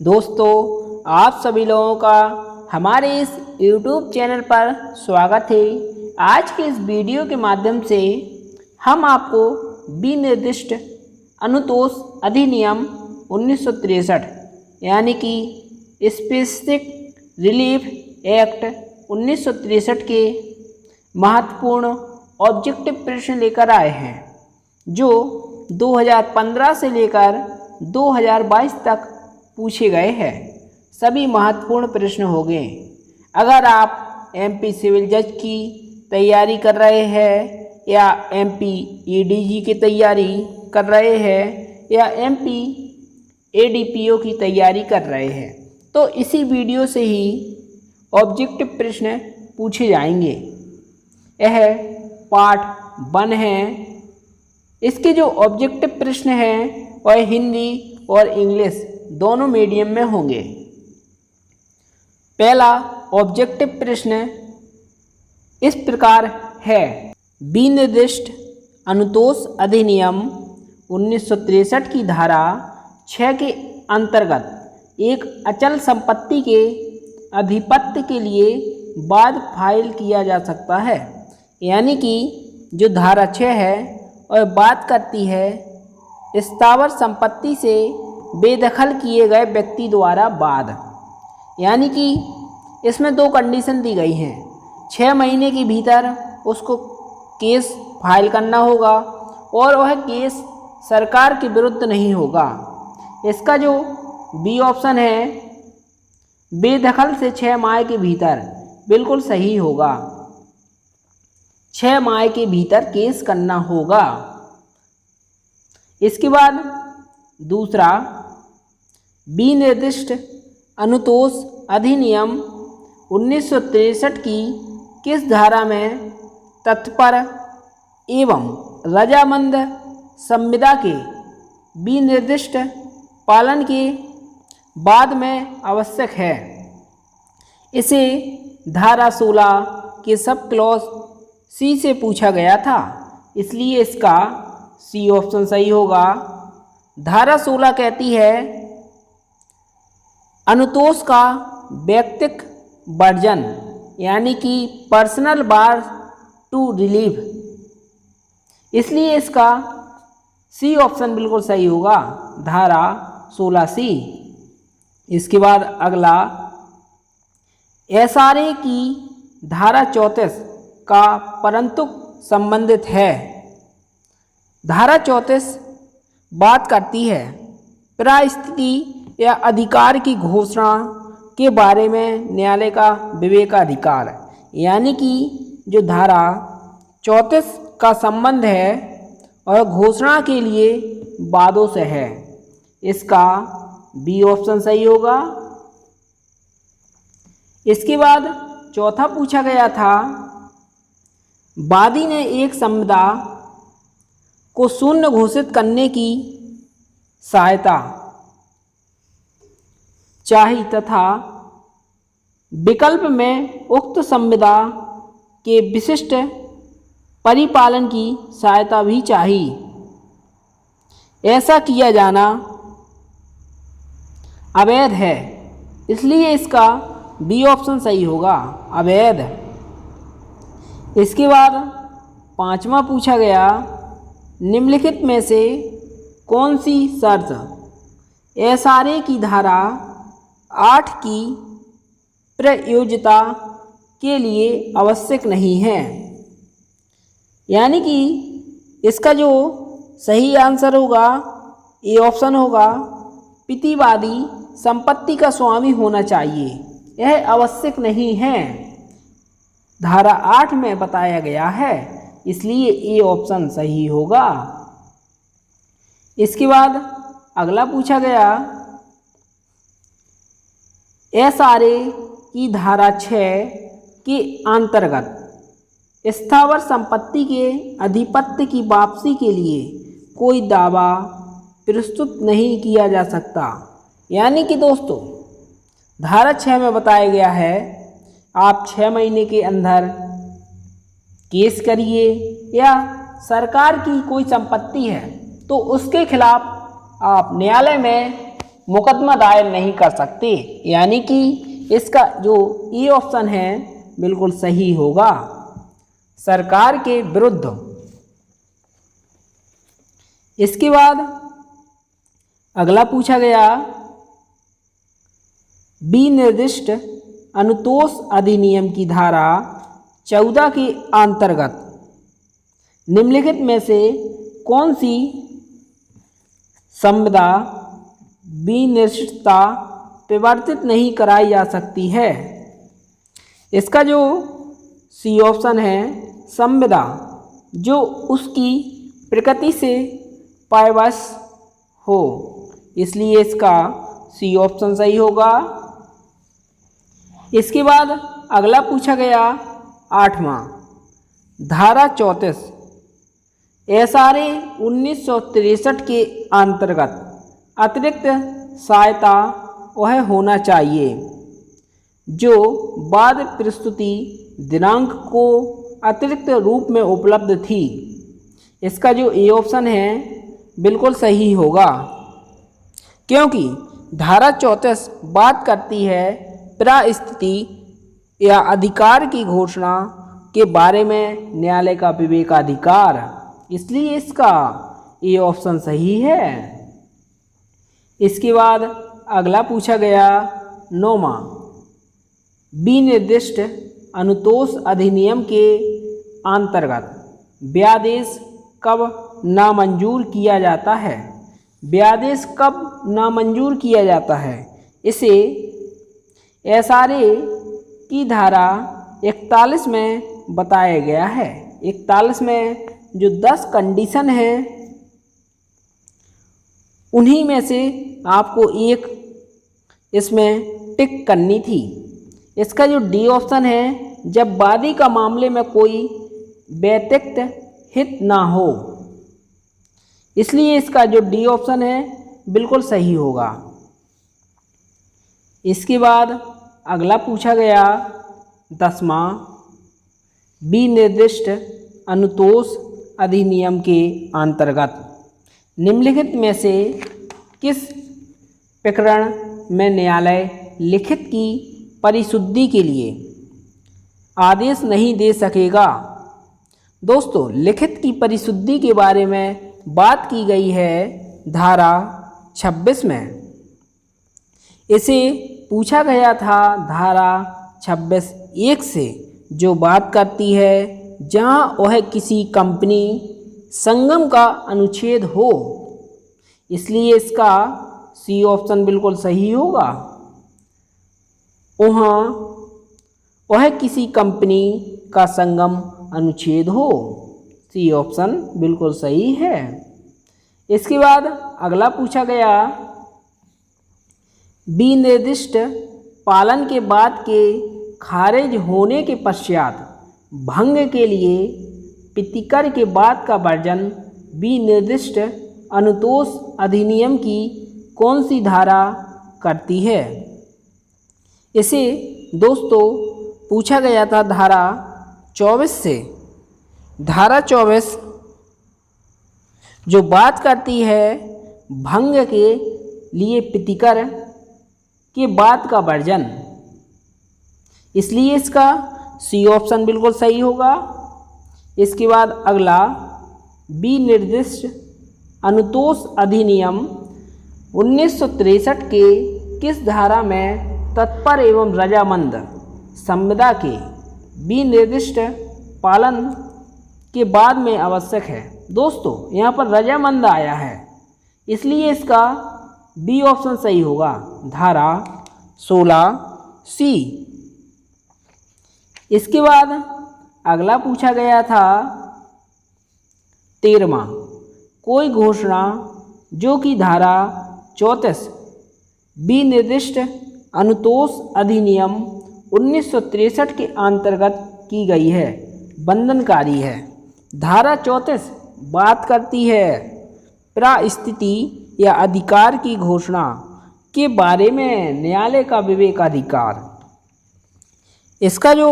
दोस्तों, आप सभी लोगों का हमारे इस YouTube चैनल पर स्वागत है। आज के इस वीडियो के माध्यम से हम आपको विनिर्दिष्ट अनुतोष अधिनियम 1963 यानी कि स्पेसिफिक रिलीफ एक्ट 1963 के महत्वपूर्ण ऑब्जेक्टिव प्रश्न लेकर आए हैं, जो 2015 से लेकर 2022 तक पूछे गए हैं। सभी महत्वपूर्ण प्रश्न हो गए। अगर आप एमपी सिविल जज की तैयारी कर रहे हैं या एमपी एडीजी की तैयारी कर रहे हैं या एमपी एडीपीओ की तैयारी कर रहे हैं, तो इसी वीडियो से ही ऑब्जेक्टिव प्रश्न पूछे जाएंगे। यह पार्ट 1 है। इसके जो ऑब्जेक्टिव प्रश्न हैं वह हिंदी और इंग्लिश दोनों मीडियम में होंगे। पहला ऑब्जेक्टिव प्रश्न इस प्रकार है। विनिर्दिष्ट अनुतोष अधिनियम 1963 की धारा 6 के अंतर्गत एक अचल संपत्ति के अधिपत्य के लिए वाद फाइल किया जा सकता है। यानी कि जो धारा 6 है वह बात करती है स्थावर संपत्ति से बेदखल किए गए व्यक्ति द्वारा वाद। यानी कि इसमें 2 कंडीशन दी गई हैं। 6 महीने के भीतर उसको केस फाइल करना होगा और वह केस सरकार के विरुद्ध नहीं होगा। इसका जो बी ऑप्शन है, बेदखल से 6 माह के भीतर, बिल्कुल सही होगा। 6 माह के भीतर केस करना होगा। इसके बाद दूसरा, विनिर्दिष्ट अनुतोष अधिनियम 1963 की किस धारा में तत्पर एवं रजामंद संविदा के विनिर्दिष्ट पालन के बाद में आवश्यक है। इसे धारा 16 के सब क्लॉज सी से पूछा गया था, इसलिए इसका सी ऑप्शन सही होगा। धारा 16 कहती है अनुतोष का व्यक्तिक वर्जन, यानी कि पर्सनल बार टू रिलीव, इसलिए इसका सी ऑप्शन बिल्कुल सही होगा, धारा 16C। इसके बाद अगला, एसआरए की धारा 34 का परंतु संबंधित है। धारा 34 बात करती है परिस्थिति या अधिकार की घोषणा के बारे में न्यायालय का विवेकाधिकार। यानी कि जो धारा 34 का संबंध है और घोषणा के लिए वादों से है, इसका बी ऑप्शन सही होगा। इसके बाद चौथा पूछा गया था, वादी ने एक संविदा को शून्य घोषित करने की सहायता चाही तथा विकल्प में उक्त संविदा के विशिष्ट परिपालन की सहायता भी चाहिए। ऐसा किया जाना अवैध है, इसलिए इसका बी ऑप्शन सही होगा, अवैध। इसके बाद 5वां पूछा गया, निम्नलिखित में से कौन सी शर्त एसआरए की धारा 8 की प्रयोज्यता के लिए आवश्यक नहीं है। यानी कि इसका जो सही आंसर होगा, ए ऑप्शन होगा, प्रतिवादी संपत्ति का स्वामी होना चाहिए, यह आवश्यक नहीं है, धारा 8 में बताया गया है, इसलिए ए ऑप्शन सही होगा। इसके बाद अगला पूछा गया, एसआरए की धारा 6 के अंतर्गत स्थावर संपत्ति के अधिपत्य की वापसी के लिए कोई दावा प्रस्तुत नहीं किया जा सकता। यानी कि दोस्तों, धारा 6 में बताया गया है आप 6 महीने के अंदर केस करिए, या सरकार की कोई संपत्ति है तो उसके खिलाफ आप न्यायालय में मुकदमा दायर नहीं कर सकते, यानी कि इसका जो ए ऑप्शन है बिल्कुल सही होगा, सरकार के विरुद्ध। इसके बाद अगला पूछा गया, विनिर्दिष्ट अनुतोष अधिनियम की धारा 14 के अंतर्गत निम्नलिखित में से कौन सी संविदा विनिर्दिष्टता परिवर्तित नहीं कराई जा सकती है। इसका जो सी ऑप्शन है, संविदा जो उसकी प्रकृति से पारिभाष हो, इसलिए इसका सी ऑप्शन सही होगा। इसके बाद अगला पूछा गया 8वां, धारा 34 SRA 1963 के अंतर्गत अतिरिक्त सहायता वह होना चाहिए जो बाद प्रस्तुति दिनांक को अतिरिक्त रूप में उपलब्ध थी। इसका जो ए ऑप्शन है बिल्कुल सही होगा, क्योंकि धारा 34 बात करती है परिस्थिति या अधिकार की घोषणा के बारे में न्यायालय का विवेकाधिकार, इसलिए इसका ए ऑप्शन सही है। इसके बाद अगला पूछा गया 9वां, विनिर्दिष्ट अनुतोष अधिनियम के अंतर्गत व्यादेश कब नामंजूर किया जाता है। व्यादेश कब नामंजूर किया जाता है, इसे SRA की धारा 41 में बताया गया है। 41 में जो 10 कंडीशन है उन्हीं में से आपको एक इसमें टिक करनी थी। इसका जो डी ऑप्शन है, जब वादी का मामले में कोई व्यतिरिक्त हित ना हो, इसलिए इसका जो डी ऑप्शन है बिल्कुल सही होगा। इसके बाद अगला पूछा गया 10वां, विनिर्दिष्ट अनुतोष अधिनियम के अंतर्गत निम्नलिखित में से किस प्रकरण में न्यायालय लिखित की परिशुद्धि के लिए आदेश नहीं दे सकेगा। दोस्तों, लिखित की परिशुद्धि के बारे में बात की गई है धारा 26 में। इसे पूछा गया था धारा 26(1) से, जो बात करती है जहां वह किसी कंपनी संगम का अनुच्छेद हो, इसलिए इसका सी ऑप्शन बिल्कुल सही होगा। वहाँ वह किसी कंपनी का संगम अनुच्छेद हो, सी ऑप्शन बिल्कुल सही है। इसके बाद अगला पूछा गया, विनिर्दिष्ट पालन के बाद के खारिज होने के पश्चात भंग के लिए प्रतिकर के बाद का वर्जन विनिर्दिष्ट अनुतोष अधिनियम की कौन सी धारा करती है। इसे दोस्तों पूछा गया था धारा 24 से। धारा 24 जो बात करती है भंग के लिए प्रतिकर के बाद का वर्जन, इसलिए इसका सी ऑप्शन बिल्कुल सही होगा। इसके बाद अगला, विनिर्दिष्ट अनुतोष अधिनियम 1963 के किस धारा में तत्पर एवं रजामंद संविदा के विनिर्दिष्ट पालन के बाद में आवश्यक है। दोस्तों, यहाँ पर रजामंद आया है, इसलिए इसका बी ऑप्शन सही होगा, धारा 16C। इसके बाद अगला पूछा गया था 13वां, कोई घोषणा जो कि धारा 34 विनिर्दिष्ट अनुतोष अधिनियम 1963 के अंतर्गत की गई है, बंधनकारी है। धारा 34 बात करती है परिस्थिति या अधिकार की घोषणा के बारे में न्यायालय का विवेकाधिकार। इसका जो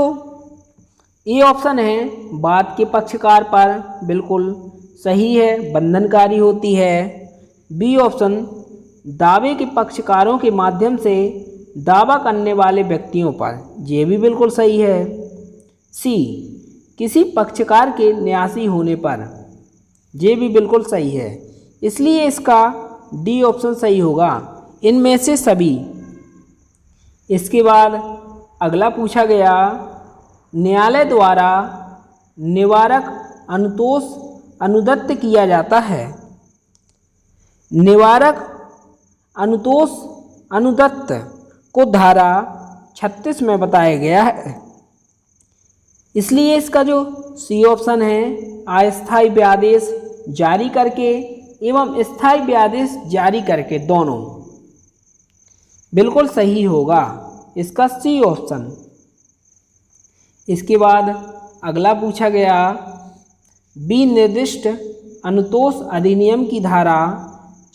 ए ऑप्शन है बात के पक्षकार पर बिल्कुल सही है, बंधनकारी होती है। बी ऑप्शन दावे के पक्षकारों के माध्यम से दावा करने वाले व्यक्तियों पर, ये भी बिल्कुल सही है। सी, किसी पक्षकार के न्यासी होने पर, ये भी बिल्कुल सही है। इसलिए इसका डी ऑप्शन सही होगा, इनमें से सभी। इसके बाद अगला पूछा गया, न्यायालय द्वारा निवारक अनुतोष अनुदत्त किया जाता है। निवारक अनुतोष अनुदत्त को धारा 36 में बताया गया है। इसलिए इसका जो सी ऑप्शन है, अस्थायी व्यादेश जारी करके एवं स्थायी व्यादेश जारी करके, दोनों बिल्कुल सही होगा, इसका सी ऑप्शन। इसके बाद अगला पूछा गया, विनिर्दिष्ट अनुतोष अधिनियम की धारा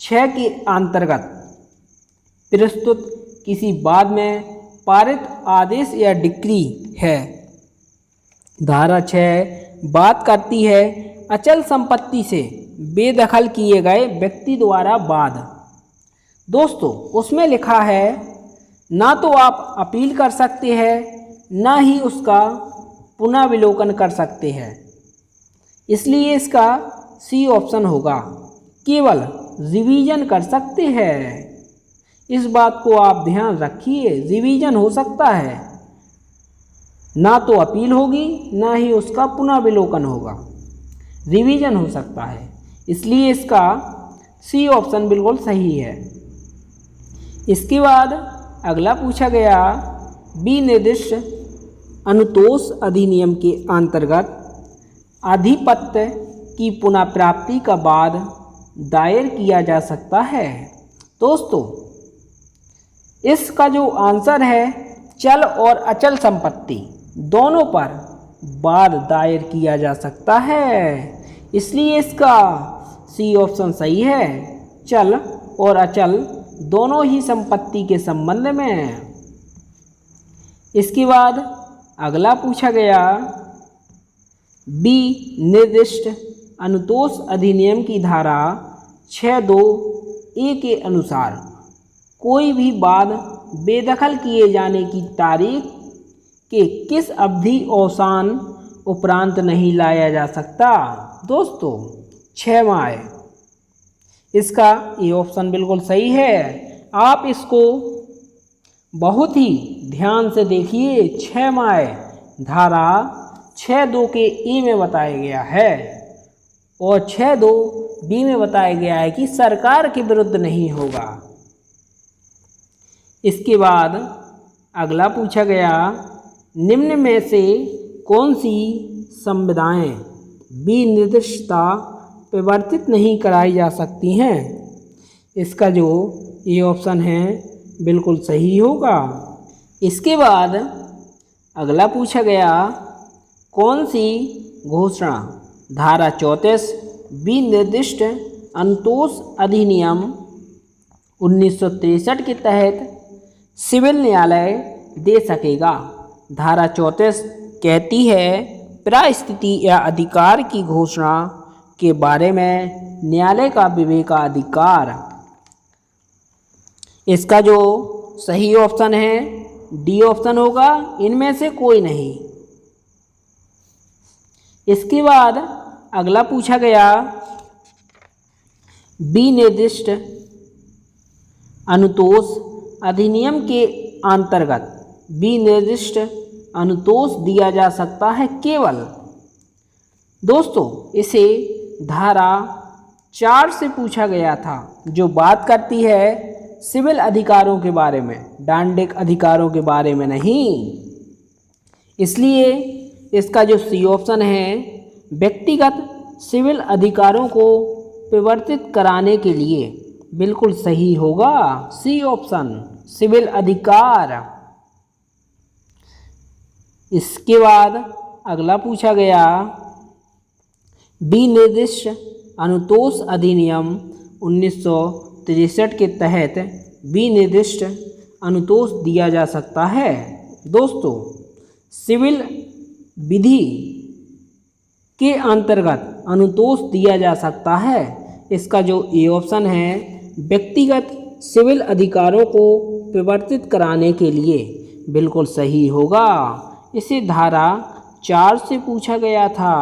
6 के अंतर्गत प्रस्तुत किसी बाद में पारित आदेश या डिक्री है। धारा 6 बात करती है अचल संपत्ति से बेदखल किए गए व्यक्ति द्वारा वाद। दोस्तों, उसमें लिखा है ना तो आप अपील कर सकते हैं, ना ही उसका पुनर्विलोकन कर सकते हैं। इसलिए इसका सी ऑप्शन होगा, केवल रिवीजन कर सकते हैं। इस बात को आप ध्यान रखिए, रिवीजन हो सकता है, ना तो अपील होगी ना ही उसका पुनर्विलोकन होगा, रिवीजन हो सकता है। इसलिए इसका सी ऑप्शन बिल्कुल सही है। इसके बाद अगला पूछा गया, विनिर्दिष्ट अनुतोष अधिनियम के अंतर्गत आधिपत्य की पुनः प्राप्ति का बाद दायर किया जा सकता है। दोस्तों, इसका जो आंसर है, चल और अचल संपत्ति दोनों पर वाद दायर किया जा सकता है। इसलिए इसका सी ऑप्शन सही है, चल और अचल दोनों ही संपत्ति के संबंध में। इसके बाद अगला पूछा गया, विनिर्दिष्ट अनुतोष अधिनियम की धारा 6(2)(a) के अनुसार कोई भी वाद बेदखल किए जाने की तारीख के किस अवधि अवसान उपरांत नहीं लाया जा सकता। दोस्तों, 6 माह। इसका ये ऑप्शन बिल्कुल सही है। आप इसको बहुत ही ध्यान से देखिए। 6 माह धारा 6(2) के ए में बताया गया है और 6(2)(b) में बताया गया है कि सरकार के विरुद्ध नहीं होगा। इसके बाद अगला पूछा गया, निम्न में से कौन सी संविदाएं विनिर्दिष्टता परिवर्तित नहीं कराई जा सकती हैं। इसका जो ये ऑप्शन है बिल्कुल सही होगा। इसके बाद अगला पूछा गया, कौन सी घोषणा धारा 34 विनिर्दिष्ट अनुतोष अधिनियम 1963 के तहत सिविल न्यायालय दे सकेगा। धारा 34 कहती है, परिस्थिति या अधिकार की घोषणा के बारे में न्यायालय का विवेकाधिकार। इसका जो सही ऑप्शन है डी ऑप्शन होगा, इनमें से कोई नहीं। इसके बाद अगला पूछा गया, विनिर्दिष्ट अनुतोष अधिनियम के अंतर्गत विनिर्दिष्ट अनुतोष दिया जा सकता है केवल। दोस्तों, इसे धारा 4 से पूछा गया था, जो बात करती है सिविल अधिकारों के बारे में, डांडिक अधिकारों के बारे में नहीं। इसलिए इसका जो सी ऑप्शन है, व्यक्तिगत सिविल अधिकारों को परिवर्तित कराने के लिए बिल्कुल सही होगा। सी ऑप्शन, सिविल अधिकार। इसके बाद अगला पूछा गया, विनिर्दिष्ट अनुतोष अधिनियम 1963 के तहत विनिर्दिष्ट अनुतोष दिया जा सकता है। दोस्तों, सिविल विधि के अंतर्गत अनुतोष दिया जा सकता है। इसका जो ए ऑप्शन है, व्यक्तिगत सिविल अधिकारों को परिवर्तित कराने के लिए। बिल्कुल सही होगा। इसे धारा 4 से पूछा गया था।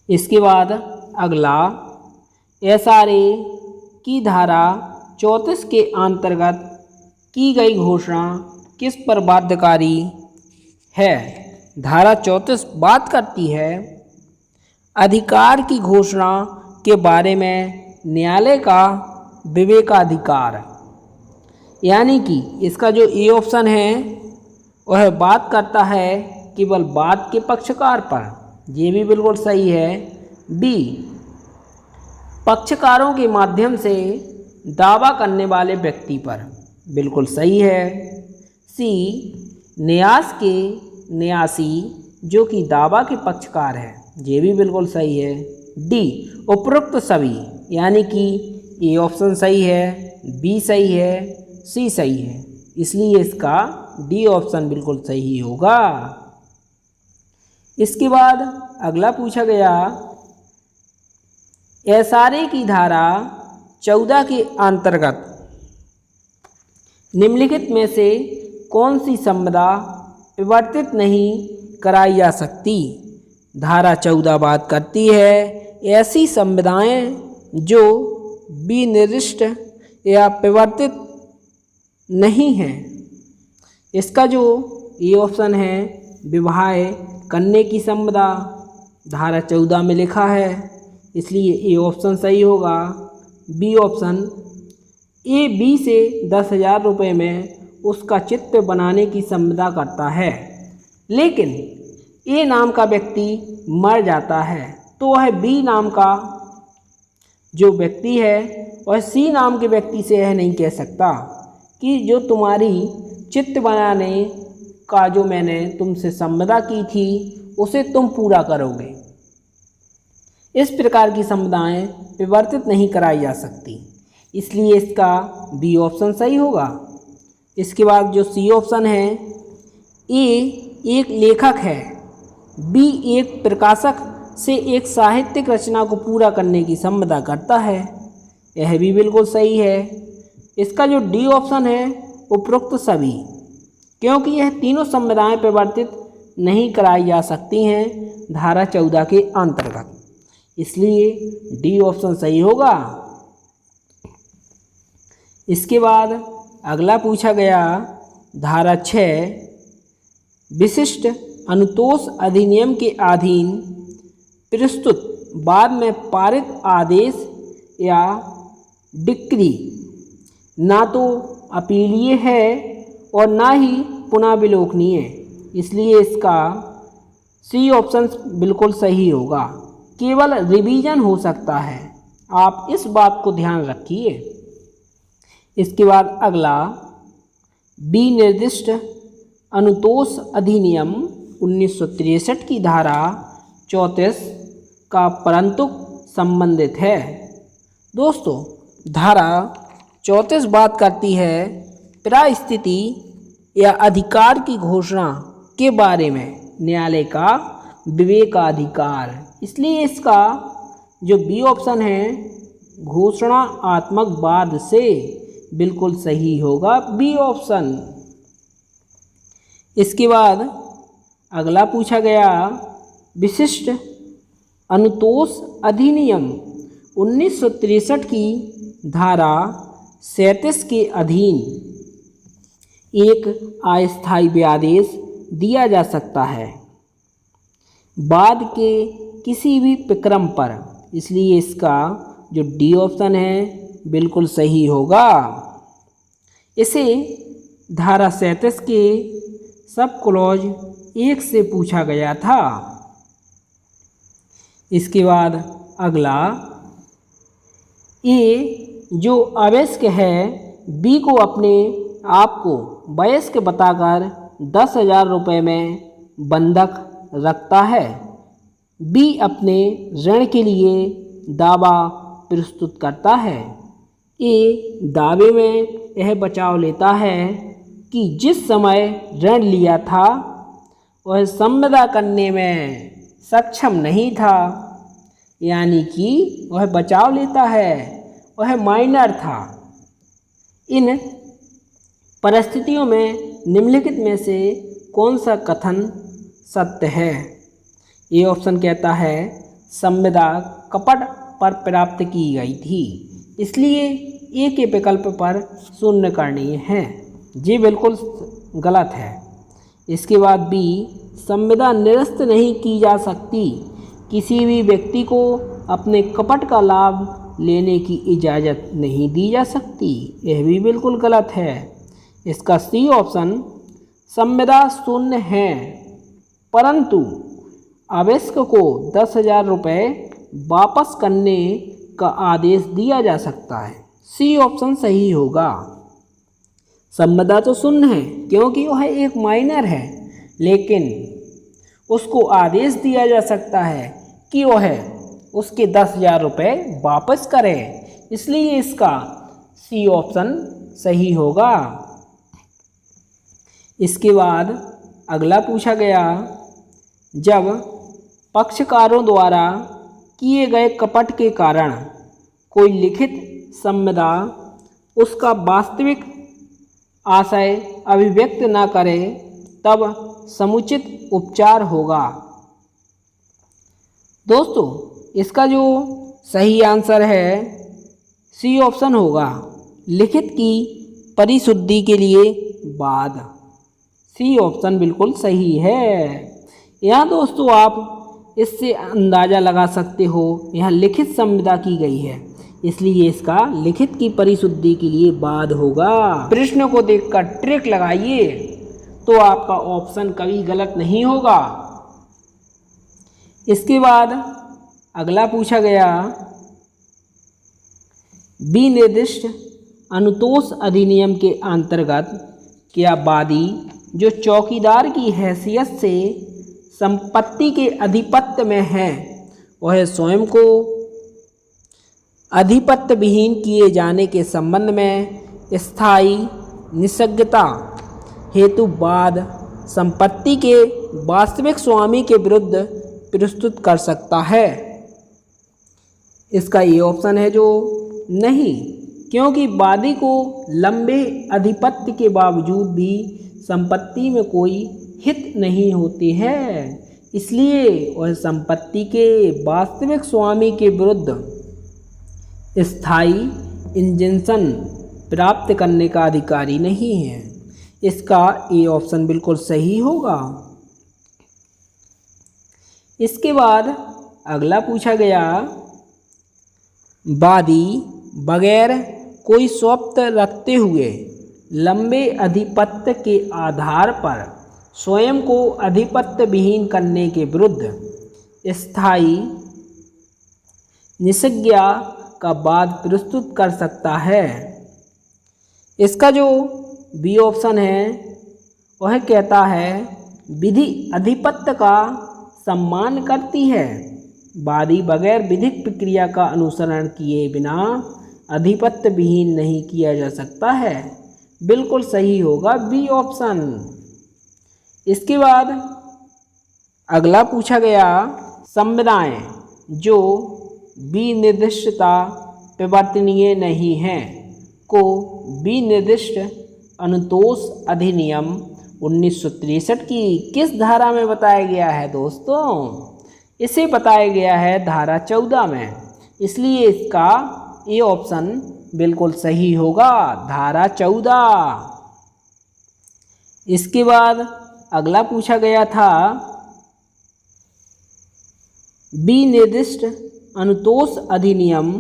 इसके बाद अगला, एसआरए की धारा 34 के अंतर्गत की गई घोषणा किस पर बाध्यकारी है? धारा 34 बात करती है अधिकार की घोषणा के बारे में न्यायालय का विवेकाधिकार, यानी कि इसका जो ए ऑप्शन है वह बात करता है केवल वाद के पक्षकार पर। ये भी बिल्कुल सही है। बी, पक्षकारों के माध्यम से दावा करने वाले व्यक्ति पर। बिल्कुल सही है। सी, न्यास के न्यासी जो कि दावा के पक्षकार है। ये भी बिल्कुल सही है। डी, उपरोक्त सभी, यानी कि ए ऑप्शन सही है, बी सही है, सी सही है, इसलिए इसका डी ऑप्शन बिल्कुल सही होगा। इसके बाद अगला पूछा गया, एसआरए की धारा 14 के अंतर्गत निम्नलिखित में से कौन सी संविदा परिवर्तित नहीं कराई जा सकती? धारा 14 बात करती है ऐसी संविदाएं जो विनिर्दिष्ट या परिवर्तित नहीं हैं। इसका जो ए ऑप्शन है विवाह करने की संविदा धारा 14 में लिखा है, इसलिए ए ऑप्शन सही होगा। बी ऑप्शन, ए बी से 10,000 रुपये में उसका चित्र बनाने की संविदा करता है, लेकिन ए नाम का व्यक्ति मर जाता है तो वह बी नाम का जो व्यक्ति है वह सी नाम के व्यक्ति से यह नहीं कह सकता कि जो तुम्हारी चित्र बनाने का जो मैंने तुमसे संविदा की थी उसे तुम पूरा करोगे। इस प्रकार की संविदाएं परिवर्तित नहीं कराई जा सकती, इसलिए इसका बी ऑप्शन सही होगा। इसके बाद जो सी ऑप्शन है, ए एक लेखक है, बी एक प्रकाशक से एक साहित्यिक रचना को पूरा करने की संविदा करता है, यह भी बिल्कुल सही है। इसका जो डी ऑप्शन है उपरोक्त सभी, क्योंकि यह तीनों संविदाएं परिवर्तित नहीं कराई जा सकती हैं धारा 14 के अंतर्गत, इसलिए डी ऑप्शन सही होगा। इसके बाद अगला पूछा गया, धारा 6 विशिष्ट अनुतोष अधिनियम के अधीन प्रस्तुत बाद में पारित आदेश या डिक्री ना तो अपीलीय है और ना ही पुनः विलोकनीय, इसलिए इसका सी ऑप्शन बिल्कुल सही होगा। केवल रिवीजन हो सकता है, आप इस बात को ध्यान रखिए। इसके बाद अगला, बी निर्दिष्ट अनुतोष अधिनियम 1963 की धारा 34 का परंतु संबंधित है। दोस्तों, धारा 34 बात करती है परिस्थिति या अधिकार की घोषणा के बारे में न्यायालय का विवेकाधिकार, इसलिए इसका जो बी ऑप्शन है घोषणात्मक वाद से बिल्कुल सही होगा, बी ऑप्शन। इसके बाद अगला पूछा गया, विशिष्ट अनुतोष अधिनियम 1963 की धारा 37 के अधीन एक अस्थायी व्यादेश दिया जा सकता है बाद के किसी भी प्रक्रम पर, इसलिए इसका जो डी ऑप्शन है बिल्कुल सही होगा। इसे धारा 37 के सब क्लॉज 1 से पूछा गया था। इसके बाद अगला, ए जो अवयस्क है बी को अपने आप को वयस्क बताकर 10,000 रुपये में बंधक रखता है, बी अपने ऋण के लिए दावा प्रस्तुत करता है। ए दावे में यह बचाव लेता है कि जिस समय ऋण लिया था वह संविदा करने में सक्षम नहीं था, यानी कि वह बचाव लेता है वह माइनर था, इन परिस्थितियों में निम्नलिखित में से कौन सा कथन सत्य है? ए ऑप्शन कहता है संविदा कपट पर प्राप्त की गई थी, इसलिए ए के विकल्प पर शून्य करनी है। जी बिल्कुल गलत है। इसके बाद बी, संविदा निरस्त नहीं की जा सकती, किसी भी व्यक्ति को अपने कपट का लाभ लेने की इजाज़त नहीं दी जा सकती, यह भी बिल्कुल गलत है। इसका सी ऑप्शन, संविदा शून्य है परंतु अवयस्क को 10,000 रुपये वापस करने का आदेश दिया जा सकता है। सी ऑप्शन सही होगा। संविदा तो शून्य है क्योंकि वह एक माइनर है, लेकिन उसको आदेश दिया जा सकता है कि वह उसके 10,000 रुपये वापस करे, इसलिए इसका सी ऑप्शन सही होगा। इसके बाद अगला पूछा गया, जब पक्षकारों द्वारा किए गए कपट के कारण कोई लिखित संविदा उसका वास्तविक आशय अभिव्यक्त न करे तब समुचित उपचार होगा। दोस्तों इसका जो सही आंसर है सी ऑप्शन होगा, लिखित की परिशुद्धि के लिए बाद। सी ऑप्शन बिल्कुल सही है। यहाँ दोस्तों आप इससे अंदाज़ा लगा सकते हो, यहाँ लिखित संविदा की गई है, इसलिए इसका लिखित की परिशुद्धि के लिए बाद होगा। प्रश्न को देखकर ट्रिक लगाइए तो आपका ऑप्शन कभी गलत नहीं होगा। इसके बाद अगला पूछा गया, विनिर्दिष्ट अनुतोष अधिनियम के अंतर्गत क्या वादी जो चौकीदार की हैसियत से संपत्ति के अधिपत्य में है वह स्वयं को अधिपत्य विहीन किए जाने के संबंध में स्थायी निषिद्धता हेतु वाद संपत्ति के वास्तविक स्वामी के विरुद्ध प्रस्तुत कर सकता है? इसका ये ऑप्शन है जो नहीं, क्योंकि वादी को लंबे अधिपत्य के बावजूद भी संपत्ति में कोई हित नहीं होती है, इसलिए वह संपत्ति के वास्तविक स्वामी के विरुद्ध स्थायी इंजंक्शन प्राप्त करने का अधिकारी नहीं है। इसका ए ऑप्शन बिल्कुल सही होगा। इसके बाद अगला पूछा गया, वादी बगैर कोई स्वत्व रखते हुए लंबे अधिपत्य के आधार पर स्वयं को अधिपत्य विहीन करने के विरुद्ध स्थायी निषिद्धा का वाद प्रस्तुत कर सकता है। इसका जो बी ऑप्शन है वह कहता है विधि अधिपत्य का सम्मान करती है, वादी बगैर विधिक प्रक्रिया का अनुसरण किए बिना अधिपत्य विहीन नहीं किया जा सकता है। बिल्कुल सही होगा बी ऑप्शन। इसके बाद अगला पूछा गया, संविदाएं जो विनिर्दिष्टता परिवर्तनीय नहीं हैं को विनिर्दिष्ट अनुतोष अधिनियम 1963 की किस धारा में बताया गया है? दोस्तों इसे बताया गया है धारा 14 में, इसलिए इसका ए ऑप्शन बिल्कुल सही होगा, धारा 14। इसके बाद अगला पूछा गया था, विनिर्दिष्ट अनुतोष अधिनियम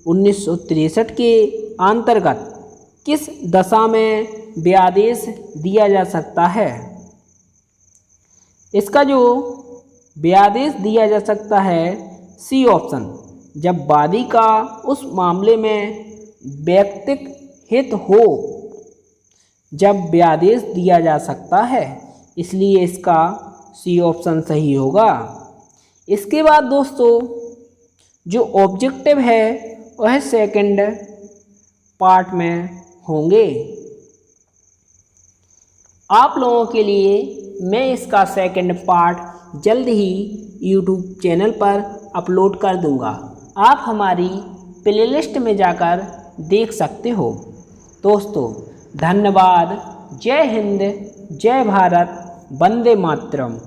1963 के अंतर्गत किस दशा में व्यादेश दिया जा सकता है? इसका जो व्यादेश दिया जा सकता है सी ऑप्शन, जब वादी का उस मामले में व्यक्तिक हित हो जब व्यादेश दिया जा सकता है, इसलिए इसका सी ऑप्शन सही होगा। इसके बाद दोस्तों जो ऑब्जेक्टिव है वह सेकंड पार्ट में होंगे। आप लोगों के लिए मैं इसका सेकंड पार्ट जल्द ही यूट्यूब चैनल पर अपलोड कर दूंगा, आप हमारी प्लेलिस्ट में जाकर देख सकते हो। दोस्तों धन्यवाद। जय हिंद, जय भारत, वंदे मातरम।